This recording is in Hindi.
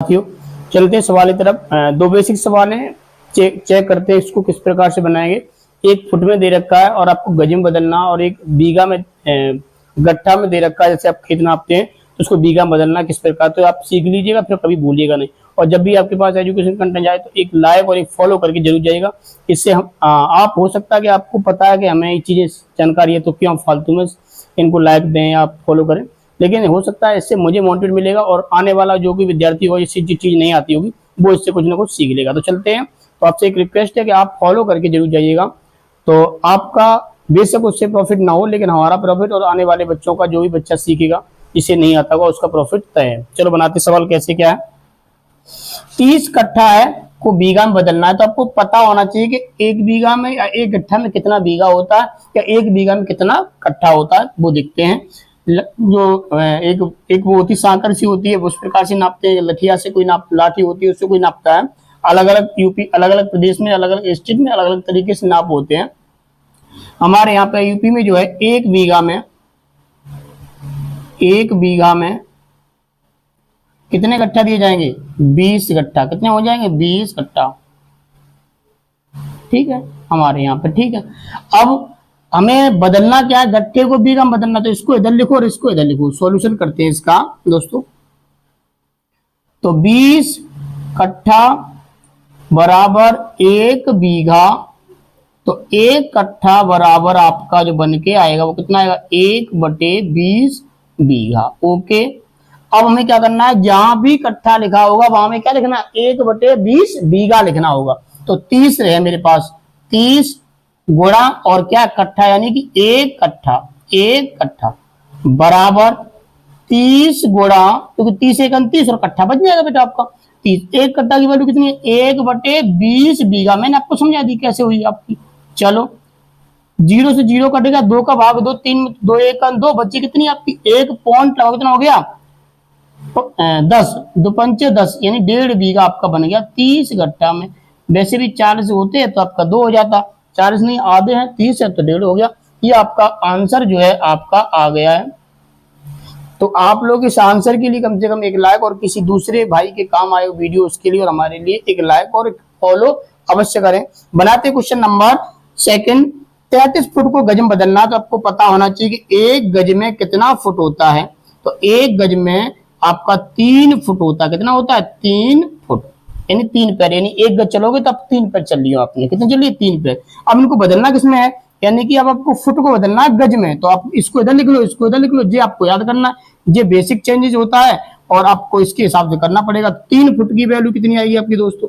साथियों चलते हैं सवाल की तरफ। दो बेसिक सवाल हैं, चेक करते हैं इसको किस प्रकार से बनाएंगे। एक फुट में दे रखा है और आपको गज में बदलना, और एक बीघा में गट्ठा में दे रखा है, जैसे आप खेत नापते हैं तो उसको बीघा में बदलना किस प्रकार, तो आप सीख लीजिएगा, फिर कभी भूलिएगा नहीं। और जब भी आपके पास एजुकेशन कंटेंट जाए तो एक लाइक और एक फॉलो करके जरूर जाइएगा। इससे हम आप हो सकता है कि आपको पता है कि हमें ये चीजें जानकारी है तो क्यों हम फालतू में इनको लाइक दें या फॉलो करें, लेकिन हो सकता है इससे मुझे मोटिवेट मिलेगा और आने वाला जो भी विद्यार्थी होगा जिससे चीज नहीं आती होगी वो इससे कुछ ना कुछ सीख लेगा। तो चलते हैं। तो आपसे एक रिक्वेस्ट है कि आप फॉलो करके जरूर जाइएगा। तो आपका बेशक उससे प्रॉफिट ना हो, लेकिन हमारा प्रॉफिट और आने वाले बच्चों का जो भी बच्चा सीखेगा जिसे नहीं आता होगा उसका प्रॉफिट तय है। चलो बनाते सवाल कैसे क्या है। 30 कट्ठा है को बीघा में बदलना है, तो आपको पता होना चाहिए कि एक बीघा में या एक गट्ठा में कितना बीघा होता है या एक बीघा में कितना कट्ठा होता है। वो देखते हैं। जो एक वो होती सांकर सी होती है, उस प्रकार से नापते हैं। लठिया से कोई लाठी होती है उससे कोई नापता है। अलग अलग यूपी, अलग अलग प्रदेश में, अलग अलग स्टेट में अलग अलग तरीके से नाप होते हैं। हमारे यहाँ पे यूपी में जो है एक बीघा में कितने गट्ठा दिए जाएंगे? 20 गट्ठा। कितने हो जाएंगे? 20 गट्ठा। ठीक है, हमारे यहाँ पे ठीक है। अब हमें बदलना क्या है? गट्ठे को बीघा में बदलना, तो इसको इधर लिखो और इसको इधर लिखो। सॉल्यूशन करते हैं इसका दोस्तों। तो 20 कट्ठा बराबर 1 बीघा, तो 1 कट्ठा बराबर आपका जो बन के आएगा वो कितना आएगा? 1/20 बीघा। ओके, अब हमें क्या करना है? जहां भी कट्ठा लिखा होगा वहां में क्या लिखना है? 1/20 बीघा लिखना होगा। तो 30 रहे मेरे पास, 30 गुणा और क्या कट्ठा, यानी कि 1 कट्ठा बराबर 30 गुणा, क्योंकि 30 एक 29 और कट्ठा बच जाएगा बेटा आपका 30। 1 कट्ठा की वैल्यू कितनी है? 1/20 बीघा। मैंने आपको समझा दी कैसे हुई आपकी। चलो, 0 से 0 कटेगा, 2 का भाग 2, 3 2 1 2 बच्ची कितनी आपकी? 1 पॉइंट लगाओ, कितना हो गया? 10 2 पंचे 10, यानी 1.5 बीघा आपका बन गया 30 गट्ठा में। वैसे भी 40 होते हैं तो आपका 2 हो जाता, 40 नहीं आधे हैं, 30 है तो 1.5 हो गया। ये आपका आंसर जो है आपका आ गया है। तो आप लोग इस आंसर के लिए कम से कम एक लाइक, और किसी दूसरे भाई के काम आए वीडियो उसके लिए और हमारे लिए एक लाइक और एक फॉलो अवश्य करें। बनाते क्वेश्चन नंबर 2। 33 फुट को गज में बदलना, तो आपको पता होना चाहिए कि एक गज में कितना फुट होता है। तो एक गज में आपका 3 फुट होता है। कितना होता है? 3 फुट, यानी 3 पैर। यानी एक गज चलोगे तो आप 3 पैर चल लियो आपने। कितने चलिए? 3 पैर। अब इनको बदलना किसमें है? यानी कि अब आपको फुट को बदलना है गज में। तो आप इसको इधर लिख लो, इसको इधर लिख लो, ये आपको याद करना है। ये बेसिक चेंजेस होता है और आपको इसके हिसाब से करना पड़ेगा। 3 फुट की वैल्यू कितनी आएगी आपकी दोस्तों?